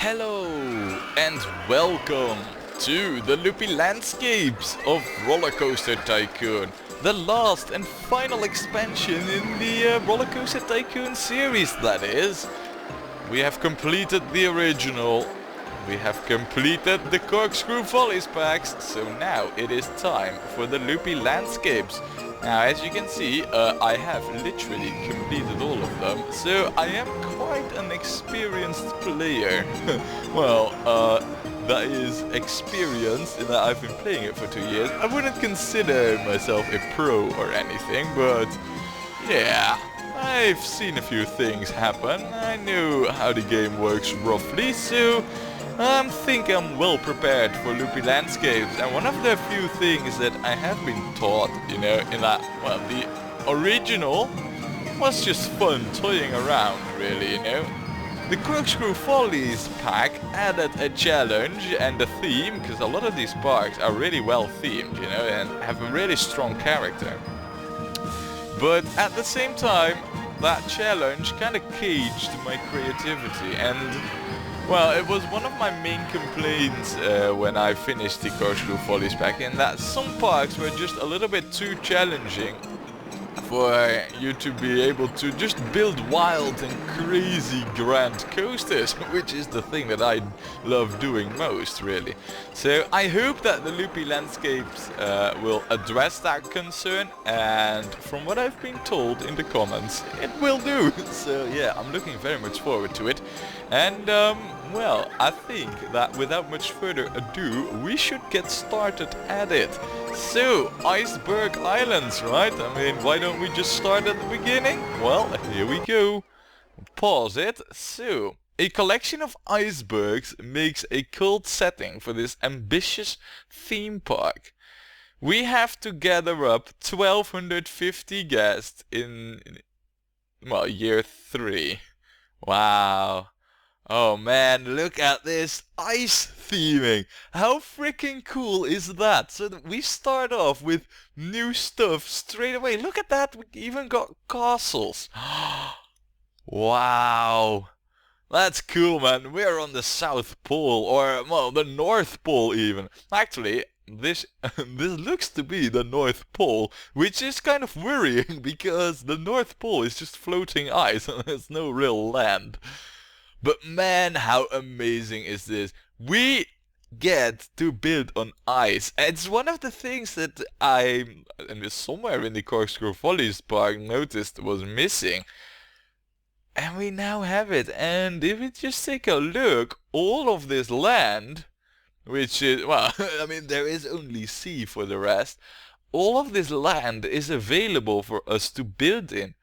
Hello and welcome to the Loopy Landscapes of Rollercoaster Tycoon, the last and final expansion in the Rollercoaster Tycoon series, that is. We have completed the original, we have completed the Corkscrew Follies packs, so now it is time for the Loopy Landscapes. Now, as you can see, I have literally completed all of them, so I am quite an experienced player. Well, that is experienced in that I've been playing it for 2 years. I wouldn't consider myself a pro or anything, but yeah, I've seen a few things happen. I know how the game works roughly, so I think I'm well prepared for Loopy Landscapes. And one of the few things that I have been taught, you know, in that, well, the original was just fun toying around, really, you know. The Corkscrew Follies pack added a challenge and a theme, because a lot of these parks are really well themed, you know, and have a really strong character. But at the same time, that challenge kind of caged my creativity, and well, it was one of my main complaints when I finished the Corkscrew Follies pack, in that some parks were just a little bit too challenging for you to be able to just build wild and crazy grand coasters, which is the thing that I love doing most, really. So I hope that the Loopy Landscapes will address that concern, and from what I've been told in the comments, it will do. So yeah, I'm looking very much forward to it. And well, I think that without much further ado, we should get started at it. So, Iceberg Islands, right? I mean, why don't we just start at the beginning? Well, here we go. Pause it. So, a collection of icebergs makes a cult setting for this ambitious theme park. We have to gather up 1,250 guests in well, year 3. Wow. Oh man, look at this ice theming! How freaking cool is that? So that we start off with new stuff straight away. Look at that, we even got castles. Wow! That's cool, man. We're on the South Pole, or well, the North Pole even. Actually, this looks to be the North Pole, which is kind of worrying because the North Pole is just floating ice and there's no real land. But man, how amazing is this? We get to build on ice. It's one of the things that and somewhere in the Corkscrew Follies park noticed was missing. And we now have it. And if we just take a look, all of this land, which is, well, I mean, there is only sea for the rest. All of this land is available for us to build in.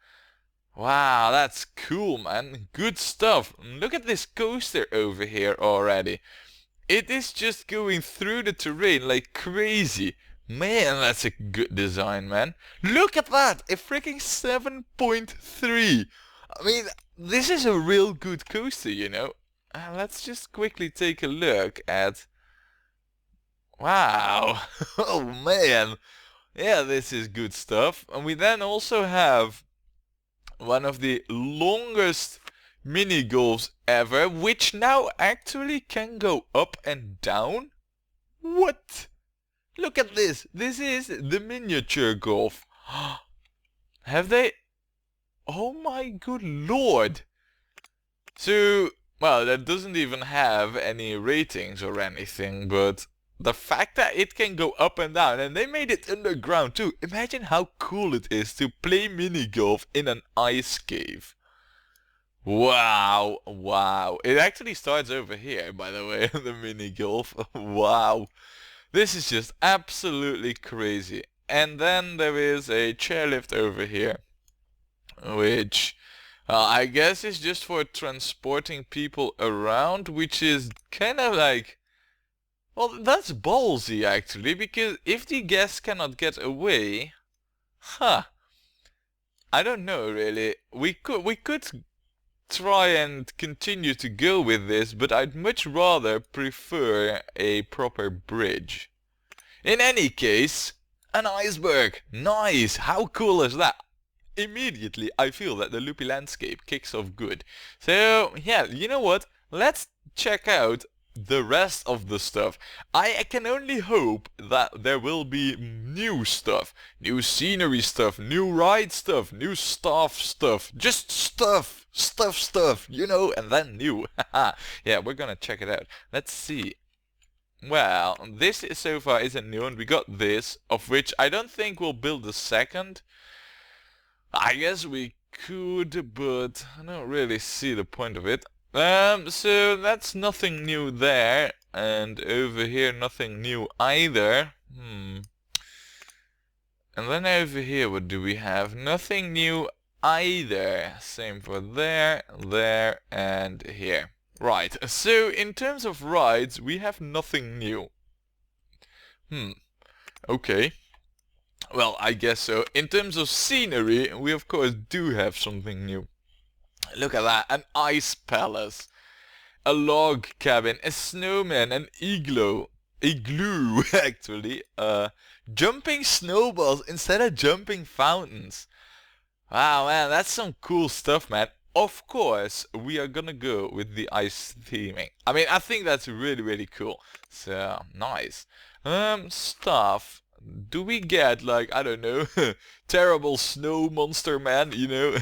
Wow, that's cool, man. Good stuff. Look at this coaster over here already. It is just going through the terrain like crazy. Man, that's a good design, man. Look at that! A freaking 7.3. I mean, this is a real good coaster, you know. Let's just quickly take a look at... Wow. Oh, man. Yeah, this is good stuff. And we then also have one of the longest mini golfs ever, which now actually can go up and down. What? Look at this. This is the miniature golf. Have they? Oh my good lord. So, well, that doesn't even have any ratings or anything, but the fact that it can go up and down, and they made it underground too. Imagine how cool it is to play mini golf in an ice cave. Wow, wow. It actually starts over here, by the way, the mini golf. Wow. This is just absolutely crazy. And then there is a chairlift over here, which I guess is just for transporting people around, which is kind of like... Well, that's ballsy actually, because if the guests cannot get away, I don't know really. We could try and continue to go with this, but I'd much rather prefer a proper bridge. In any case, an iceberg. Nice. How cool is that? Immediately I feel that the Loopy Landscape kicks off good. So yeah, you know what? Let's check out the rest of the stuff. I can only hope that there will be new stuff, new scenery stuff, new ride stuff, new stuff, just stuff, you know, and then new. Yeah, we're gonna check it out. Let's see. Well, this is so far isn't new, and we got this, of which I don't think we'll build a second. I guess we could, but I don't really see the point of it. So that's nothing new there, and over here nothing new either. And then over here, what do we have? Nothing new either. Same for there, and here. Right, so in terms of rides, we have nothing new. Okay. Well, I guess so. In terms of scenery, we of course do have something new. Look at that, an ice palace, a log cabin, a snowman, an igloo actually, jumping snowballs instead of jumping fountains. Wow, man, that's some cool stuff, man. Of course, we are gonna go with the ice theming. I mean, I think that's really, really cool. So, nice. Stuff. Do we get, like, I don't know, terrible snow monster man, you know?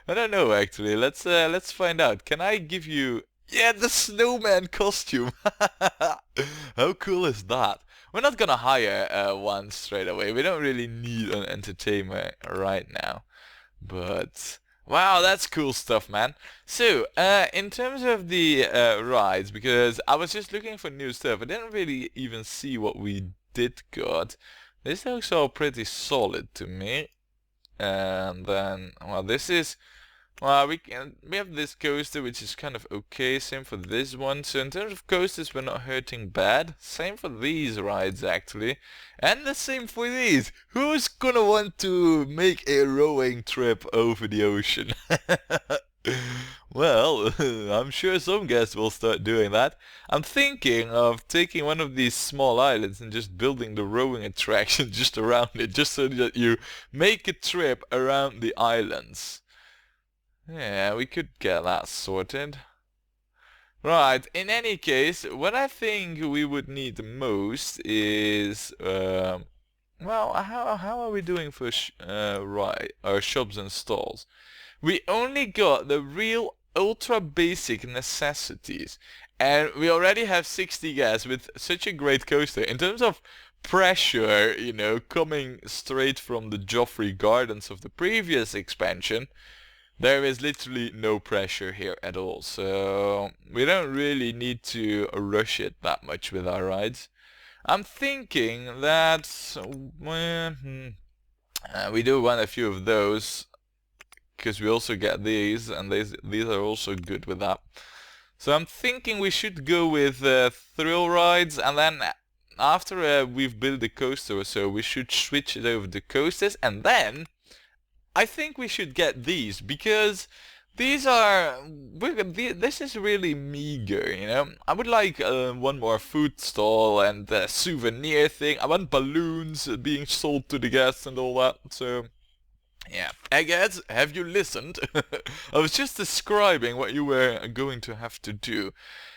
I don't know, actually. Let's find out. Can I give you... Yeah, the snowman costume! How cool is that? We're not gonna hire one straight away. We don't really need an entertainer right now. But... wow, that's cool stuff, man. So, in terms of the rides, because I was just looking for new stuff, I didn't really even see what we did got. This looks all pretty solid to me. And then, well, this is, well, we have this coaster which is kind of okay. Same for this one. So in terms of coasters, we're not hurting bad. Same for these rides actually, and the same for these. Who's gonna want to make a rowing trip over the ocean? Well, I'm sure some guests will start doing that. I'm thinking of taking one of these small islands and just building the rowing attraction just around it, just so that you make a trip around the islands. Yeah, we could get that sorted. Right, in any case, what I think we would need the most is, well, how are we doing for our shops and stalls? We only got the real ultra basic necessities, and we already have 60 guests with such a great coaster. In terms of pressure, you know, coming straight from the Joffrey Gardens of the previous expansion, there is literally no pressure here at all, so we don't really need to rush it that much with our rides. I'm thinking that we do want a few of those, because we also get these, and these are also good with that. So I'm thinking we should go with thrill rides, and then after we've built the coaster or so, we should switch it over to coasters, and then I think we should get these, because these are... this is really meager, you know? I would like one more food stall and a souvenir thing. I want balloons being sold to the guests and all that, so... yeah. Eggheads, have you listened? I was just describing what you were going to have to do.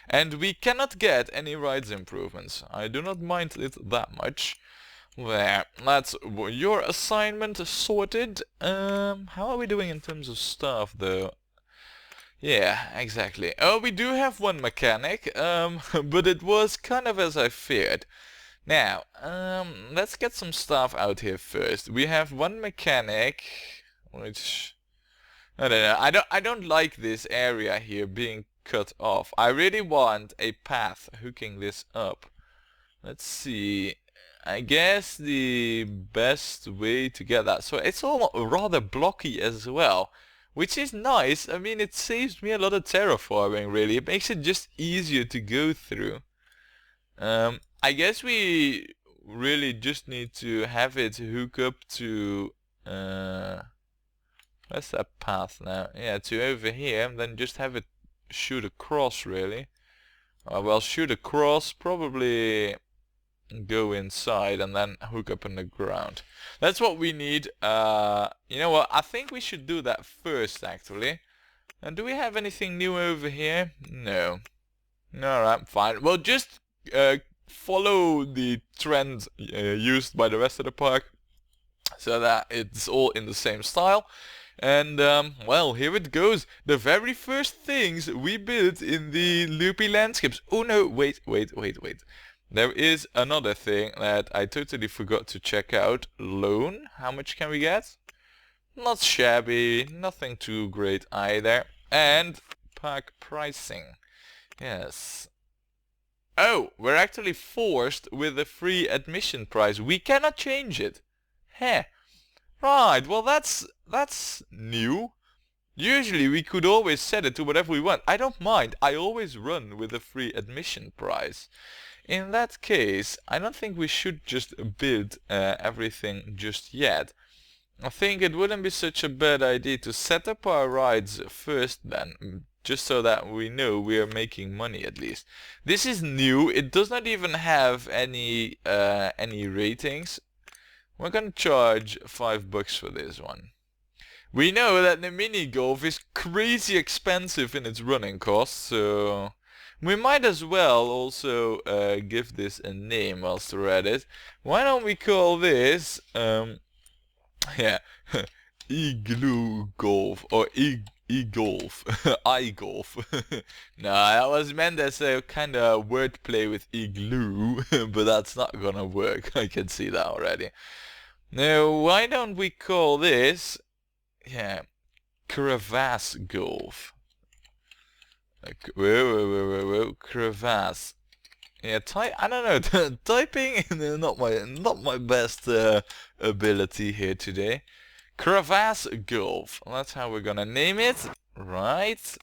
And we cannot get any rides improvements. I do not mind it that much. There, that's your assignment sorted. How are we doing in terms of staff though? Yeah, exactly. Oh, we do have one mechanic, but it was kind of as I feared. Now, let's get some stuff out here first. We have one mechanic, which I don't know. I don't like this area here being cut off. I really want a path hooking this up. Let's see. I guess the best way to get that. So it's all rather blocky as well, which is nice. I mean, it saves me a lot of terraforming, really. It makes it just easier to go through. I guess we really just need to have it hook up to, where's that path now? Yeah, to over here, and then just have it shoot across, really. Well, shoot across, probably go inside, and then hook up on the ground. That's what we need. You know what? I think we should do that first, actually. And do we have anything new over here? No. Alright, fine. Well, just follow the trend used by the rest of the park, so that it's all in the same style. And well, here it goes. The very first things we built in the Loopy Landscapes. Oh no, wait. There is another thing that I totally forgot to check out. Loan. How much can we get? Not shabby, nothing too great either. And park pricing. Yes. Oh, we're actually forced with a free admission price. We cannot change it. Heh. Right, well that's new. Usually we could always set it to whatever we want. I don't mind. I always run with a free admission price. In that case, I don't think we should just build everything just yet. I think it wouldn't be such a bad idea to set up our rides first then, just so that we know we are making money at least. This is new. It does not even have any ratings. We're gonna charge $5 for this one. We know that the mini golf is crazy expensive in its running costs, so we might as well also give this a name whilst we're at it. Why don't we call this yeah, Igloo Golf or E-Golf, I-Golf. No, that was meant as a kind of wordplay with igloo, but that's not gonna work. I can see that already. Now, why don't we call this, Crevasse Golf? Whoa, crevasse. Yeah, I don't know. Typing not my best ability here today. Crevasse Golf. That's how we're gonna name it, right?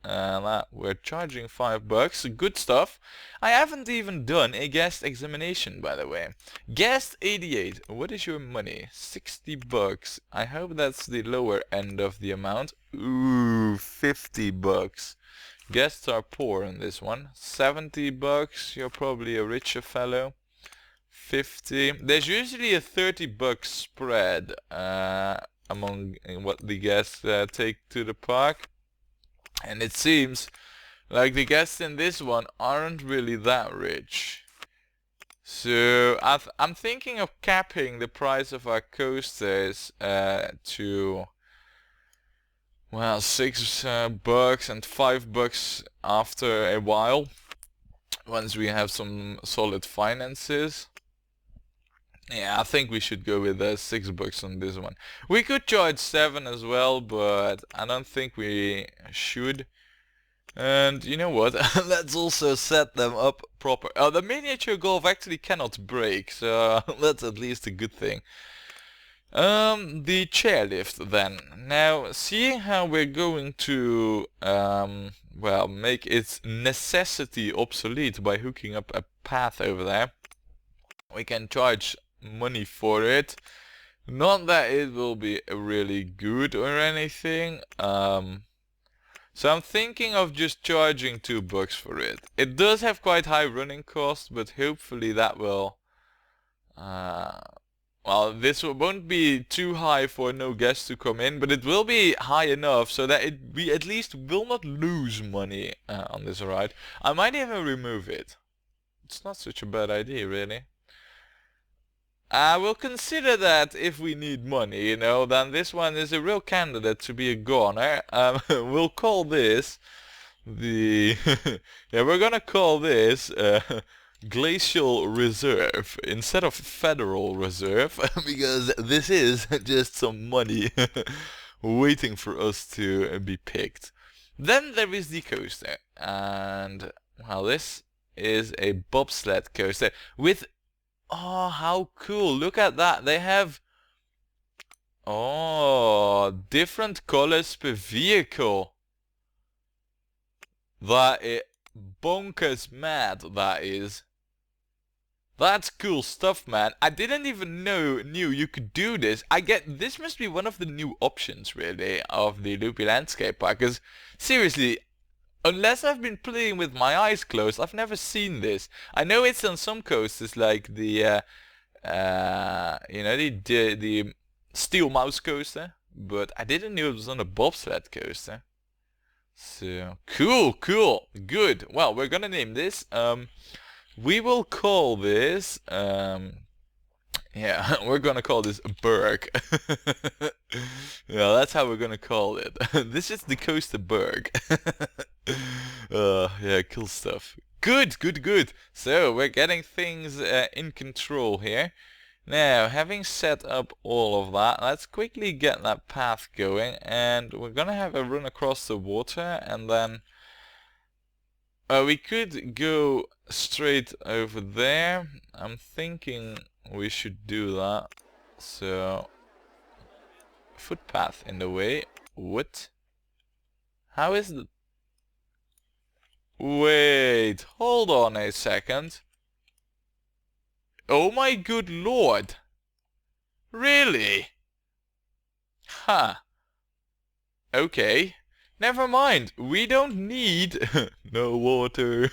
We're charging $5. Good stuff. I haven't even done a guest examination, by the way. Guest 88. What is your money? $60. I hope that's the lower end of the amount. Ooh, $50. Guests are poor in this one. $70. You're probably a richer fellow. 50. There's usually a $30 spread among what the guests take to the park. And it seems like the guests in this one aren't really that rich. So I'm thinking of capping the price of our coasters to, well, $6 and $5 after a while, once we have some solid finances. Yeah, I think we should go with $6 on this one. We could charge $7 as well, but I don't think we should. And you know what? Let's also set them up proper. Oh, the miniature golf actually cannot break, so that's at least a good thing. The chairlift then. Now, seeing how we're going to well, make its necessity obsolete by hooking up a path over there, we can charge money for it. Not that it will be really good or anything. So I'm thinking of just charging $2 for it. It does have quite high running costs, but hopefully that will well, this won't be too high for no guests to come in, but it will be high enough so that we at least will not lose money on this ride. I might even remove it. It's not such a bad idea, really. We'll consider that if we need money, you know, then this one is a real candidate to be a goner. We'll call this the... yeah, we're gonna call this Glacial Reserve instead of Federal Reserve, because this is just some money waiting for us to be picked. Then there is the coaster, and, well, this is a bobsled coaster with... Oh, how cool. Look at that. They have... Oh, different colors per vehicle. That is bonkers mad, that is. That's cool stuff, man. I didn't even knew you could do this. This must be one of the new options, really, of the Loopy Landscape Park. Because, seriously, unless I've been playing with my eyes closed, I've never seen this. I know it's on some coasters, like the, you know, the Steel Mouse coaster, but I didn't know it was on a bobsled coaster. So, cool, cool, good. Well, we're gonna name this. We will call this, yeah, we're gonna call this Berg. Yeah, that's how we're gonna call it. This is the Coaster Berg. Yeah, cool stuff. Good, good, good. So, we're getting things in control here. Now, having set up all of that, let's quickly get that path going, and we're gonna have a run across the water, and then we could go straight over there. I'm thinking we should do that. So, footpath in the way. What? How is the... Wait, hold on a second. Oh my good lord. Really? Huh. Okay. Never mind. We don't need no water.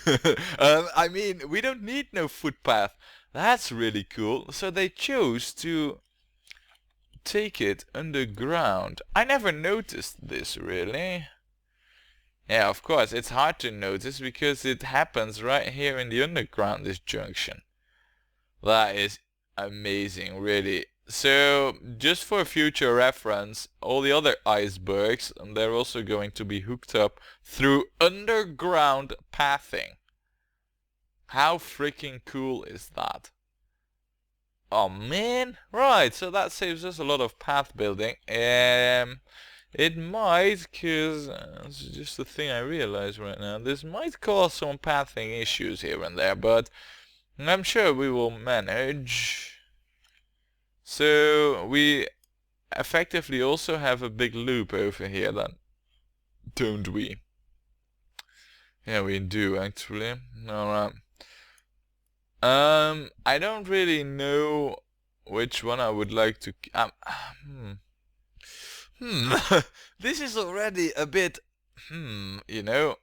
I mean, we don't need no footpath. That's really cool. So they chose to take it underground. I never noticed this, really. Yeah, of course, it's hard to notice because it happens right here in the underground, this junction. That is amazing, really. So, just for future reference, all the other icebergs, they're also going to be hooked up through underground pathing. How freaking cool is that? Oh man, right, so that saves us a lot of path building. It might, cause it's just the thing I realize right now, this might cause some pathing issues here and there, but I'm sure we will manage. So we effectively also have a big loop over here then, don't we? Yeah, we do actually. Alright. I don't really know which one I would like to... This is already a bit... you know...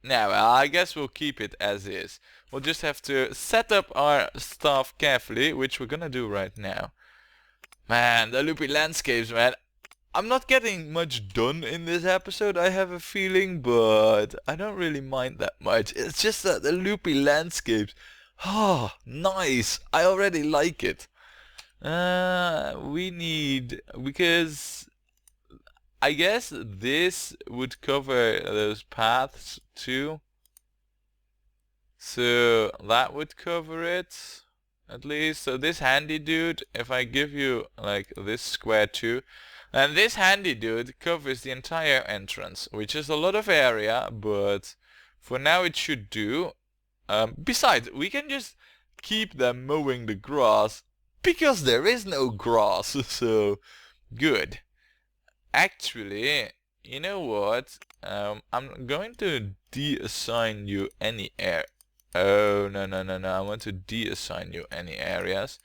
Now, I guess we'll keep it as is. We'll just have to set up our stuff carefully, which we're gonna do right now. Man, the Loopy Landscapes, man. I'm not getting much done in this episode, I have a feeling, but I don't really mind that much. It's just that the Loopy Landscapes... Oh, nice! I already like it. We need... Because... I guess this would cover those paths too. So that would cover it, at least. So this handy dude, if I give you like this square too, and this handy dude covers the entire entrance, which is a lot of area, but for now it should do. Besides, we can just keep them mowing the grass, because there is no grass, so good. Actually, you know what? I'm going to deassign you any area. Oh, no. I want to deassign you any areas.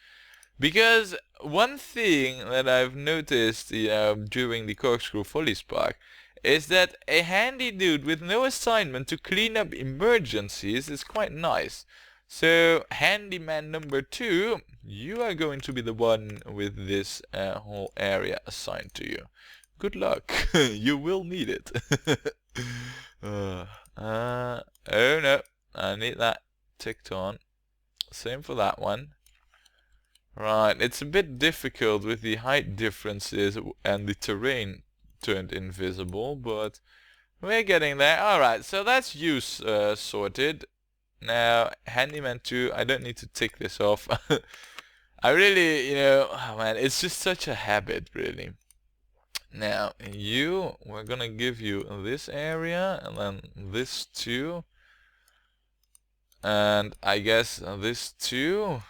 Because one thing that I've noticed during the Corkscrew Folly Spark is that a handy dude with no assignment to clean up emergencies is quite nice. So, handyman number 2, you are going to be the one with this whole area assigned to you. Good luck. You will need it. Oh no, I need that ticked on. Same for that one. Right, it's a bit difficult with the height differences and the terrain turned invisible, but we're getting there. Alright, so that's use sorted. Now, Handyman 2, I don't need to tick this off. I really, oh man, it's just such a habit, really. Now, we're gonna give you this area, and then this too. And I guess this too.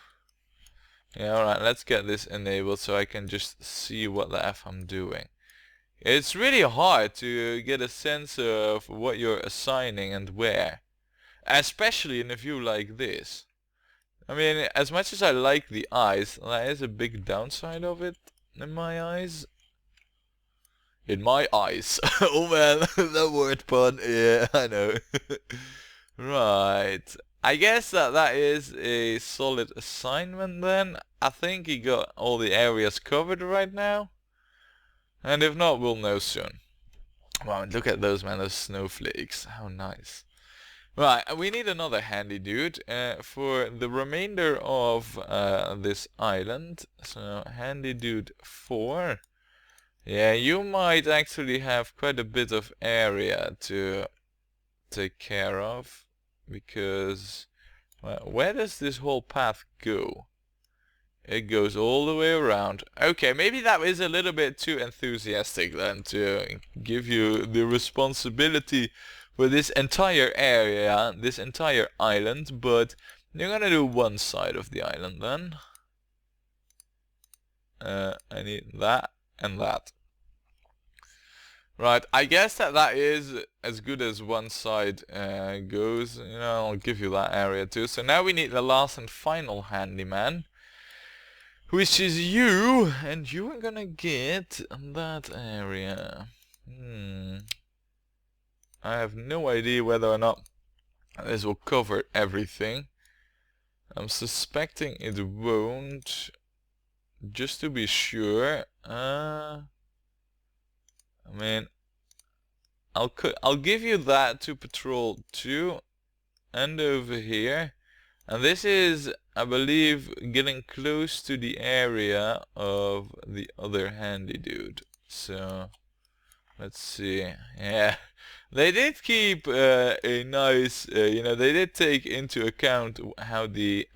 Yeah, alright, let's get this enabled so I can just see what the F I'm doing. It's really hard to get a sense of what you're assigning and where. Especially in a view like this. I mean, as much as I like the eyes, that is a big downside of it, in my eyes. In my eyes. Oh man, the word pun, yeah, I know. Right. I guess that is a solid assignment then. I think he got all the areas covered right now. And if not, we'll know soon. Wow, look at those, man, those snowflakes. How nice. Right, we need another handy dude for the remainder of this island. So, handy dude 4. Yeah, you might actually have quite a bit of area to take care of. Because, well, where does this whole path go? It goes all the way around. Okay, maybe that is a little bit too enthusiastic then to give you the responsibility for this entire area, this entire island, but you're gonna do one side of the island then. I need that and that. Right, I guess that is as good as one side goes. You know, I'll give you that area too. So now we need the last and final handyman, which is you, and you are gonna get that area. I have no idea whether or not this will cover everything. I'm suspecting it won't, just to be sure. I mean, I'll give you that to patrol too, and over here. And this is, I believe, getting close to the area of the other handy dude. So, let's see. Yeah, they did keep a nice, you know, they did take into account how the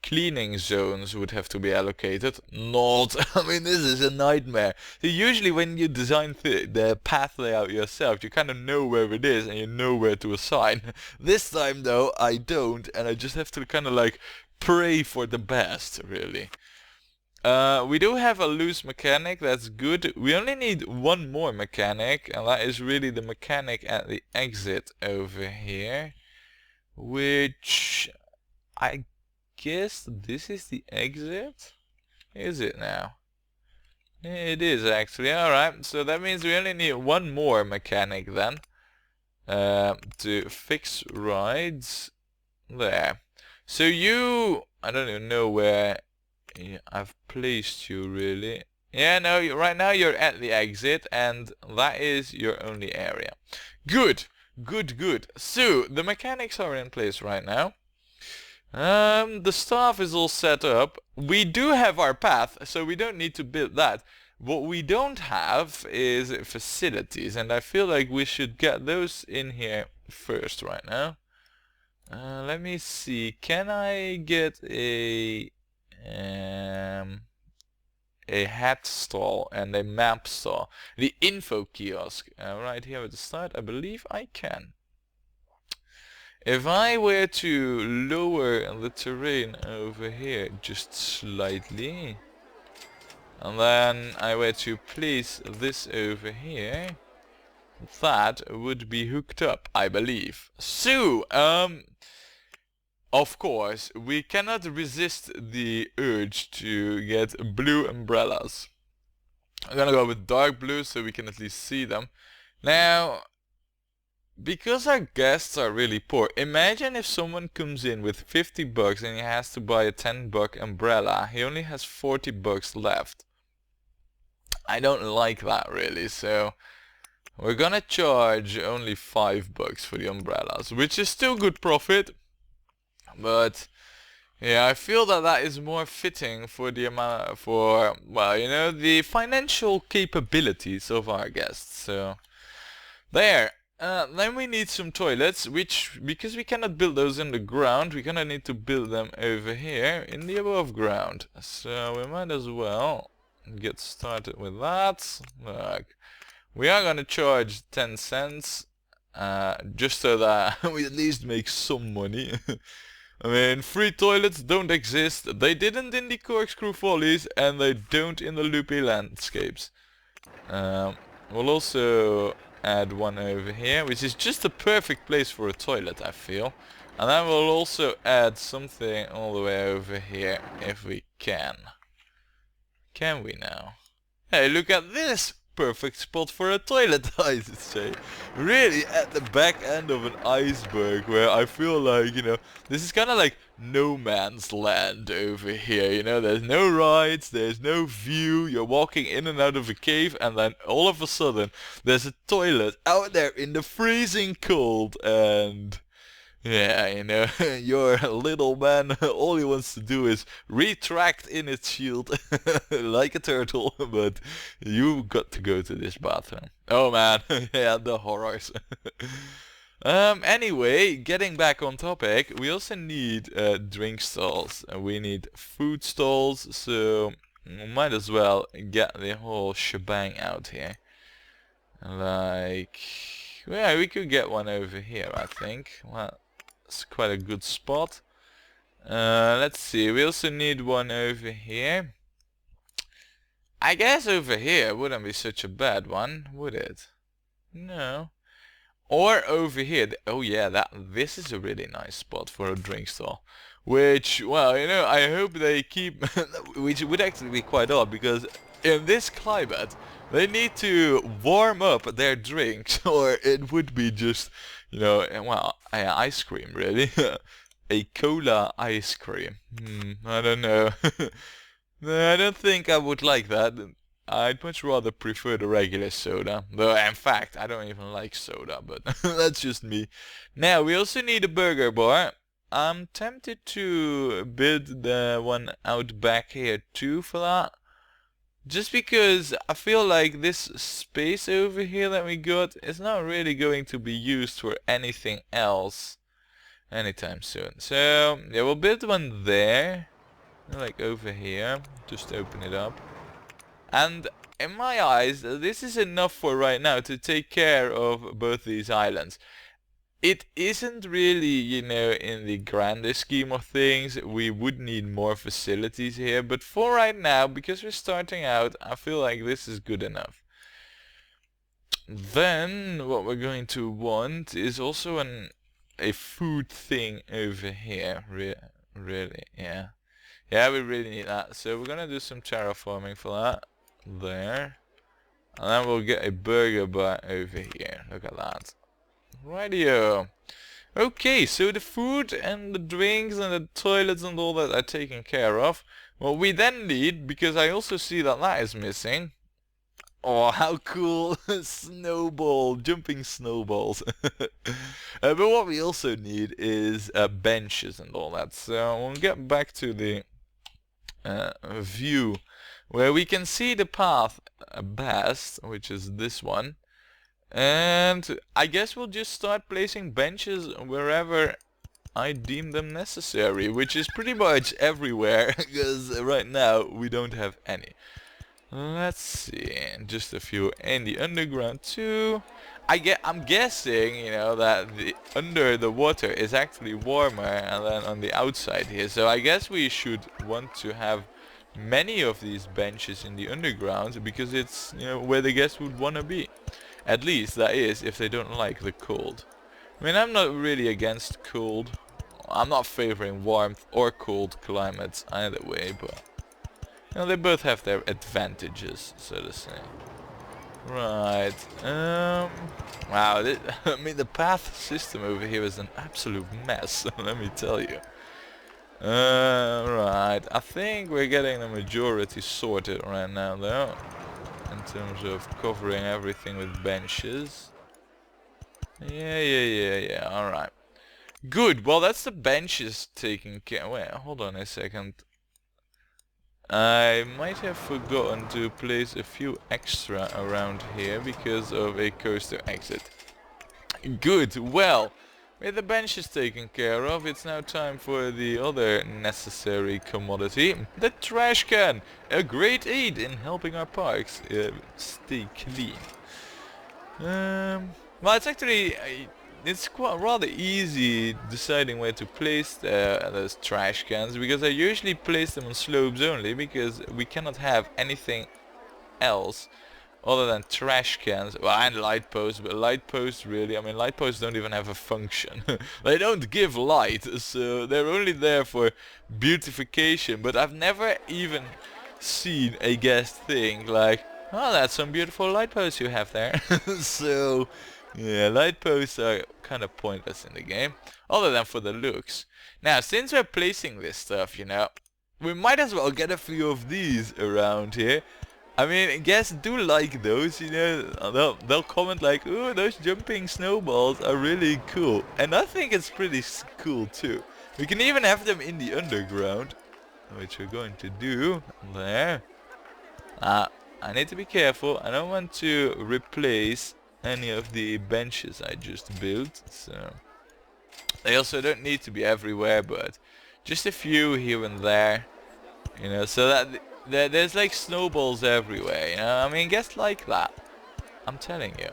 cleaning zones would have to be allocated. Not, I mean, this is a nightmare. So usually when you design the path layout yourself, you kind of know where it is and you know where to assign. This time though, I don't, and I just have to kind of like pray for the best, really. We do have a loose mechanic, that's good. We only need one more mechanic, and that is really the mechanic at the exit over here, which I guess this is the exit? Is it now? It is actually. Alright, so that means we only need one more mechanic then to fix rides there. So you, I don't even know where I've placed you really. Yeah, no, right now you're at the exit and that is your only area. Good, good, good. So the mechanics are in place right now. The staff is all set up. We do have our path, so we don't need to build that. What we don't have is facilities, and I feel like we should get those in here first right now. Let me see. Can I get a hat stall and a map stall? The info kiosk right here at the start. I believe I can. If I were to lower the terrain over here just slightly, and then I were to place this over here, that would be hooked up, I believe. So, of course, we cannot resist the urge to get blue umbrellas. I'm gonna go with dark blue so we can at least see them. Now, because our guests are really poor, imagine if someone comes in with 50 bucks and he has to buy a 10-buck umbrella. He only has 40 bucks left. I don't like that really, so we're gonna charge only 5 bucks for the umbrellas, which is still good profit. But yeah, I feel that is more fitting for the amount, well, you know, the financial capabilities of our guests. So there. Then we need some toilets, which, because we cannot build those in the ground, we're gonna need to build them over here in the above ground. So we might as well get started with that. Look, we are gonna charge 10 cents, just so that we at least make some money. I mean, free toilets don't exist. They didn't in the Corkscrew Follies, and they don't in the Loopy Landscapes. We'll also add one over here, which is just the perfect place for a toilet, I feel. And then we'll also add something all the way over here, if we can. Can we now? Hey, look at this! perfect spot for a toilet, I should say. Really at the back end of an iceberg, where I feel like, you know, this is kind of like no man's land over here, you know, there's no rides, there's no view, you're walking in and out of a cave, and then all of a sudden there's a toilet out there in the freezing cold, and yeah, you know, your little man, all he wants to do is retract in its shield like a turtle, but you got to go to this bathroom. Oh man, yeah, the horrors. Anyway, getting back on topic, we also need drink stalls, and we need food stalls, so we might as well get the whole shebang out here. Like, yeah, we could get one over here, I think. Well, it's quite a good spot. Let's see, we also need one over here. I guess over here wouldn't be such a bad one, would it? No. Or over here. Oh yeah, this is a really nice spot for a drink stall. Which, well, you know, I hope they keep, which would actually be quite odd, because in this climate they need to warm up their drinks, or it would be just, you know, well, ice cream really. A cola ice cream. I don't know. I don't think I would like that. I'd much rather prefer the regular soda. Though, in fact, I don't even like soda, but that's just me. Now, we also need a burger bar. I'm tempted to build the one out back here too for that. Just because I feel like this space over here that we got is not really going to be used for anything else anytime soon. So, yeah, we'll build one there. Like over here. Just open it up. And in my eyes, this is enough for right now to take care of both these islands. It isn't really, you know, in the grander scheme of things, we would need more facilities here, but for right now, because we're starting out, I feel like this is good enough. Then, what we're going to want is also a food thing over here, really, yeah. Yeah, we really need that, so we're gonna do some terraforming for that, there. And then we'll get a burger bar over here, look at that. Rightio. Okay, so the food and the drinks and the toilets and all that are taken care of. What we then need, because I also see that that is missing. Oh, how cool! Snowball, jumping snowballs. But what we also need is benches and all that. So we'll get back to the view where we can see the path best, which is this one. And I guess we'll just start placing benches wherever I deem them necessary, which is pretty much everywhere, because right now we don't have any. Let's see, just a few in the underground too. I'm guessing, you know, that under the water is actually warmer and then on the outside here. So I guess we should want to have many of these benches in the underground, because it's, you know, where the guests would want to be. At least, that is, if they don't like the cold. I mean, I'm not really against cold. I'm not favoring warmth or cold climates either way, but, you know, they both have their advantages, so to say. Right. Wow. I mean, the path system over here is an absolute mess. Let me tell you. Right. I think we're getting the majority sorted right now, though, in terms of covering everything with benches. Yeah. All right. Good. Well, that's the benches taken care. Wait, hold on a second. I might have forgotten to place a few extra around here because of a coaster exit. Good. Well, with the benches taken care of, it's now time for the other necessary commodity, the trash can. A great aid in helping our parks stay clean. Well, it's actually it's quite rather easy deciding where to place those trash cans, because I usually place them on slopes only, because we cannot have anything else other than trash cans. Well, and light posts, but light posts really, I mean, light posts don't even have a function. They don't give light, so they're only there for beautification. But I've never even seen a guest thing like, Oh, that's some beautiful light posts you have there. So, yeah, light posts are kind of pointless in the game, other than for the looks. Now, since we're placing this stuff, you know, we might as well get a few of these around here. I mean, guests do like those, you know, they'll comment like, ooh, those jumping snowballs are really cool. And I think it's pretty cool too. We can even have them in the underground, which we're going to do. There. I need to be careful. I don't want to replace any of the benches I just built. So they also don't need to be everywhere, but just a few here and there. You know, so that there's like snowballs everywhere, you know. I mean, guests like that. I'm telling you.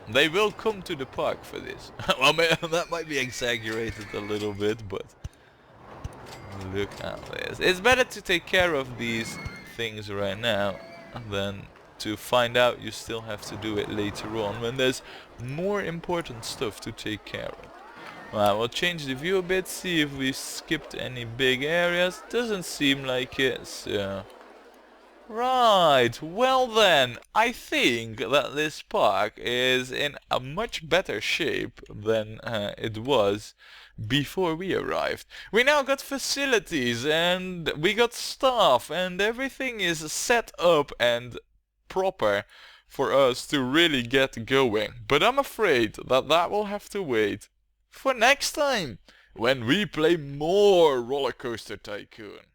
They will come to the park for this. Well, that might be exaggerated a little bit, but look at this. It's better to take care of these things right now than to find out you still have to do it later on when there's more important stuff to take care of. Well, we'll change the view a bit, see if we skipped any big areas. Doesn't seem like it, so... Right, well then, I think that this park is in a much better shape than it was before we arrived. We now got facilities and we got staff and everything is set up and proper for us to really get going. But I'm afraid that that will have to wait for next time when we play more Rollercoaster Tycoon.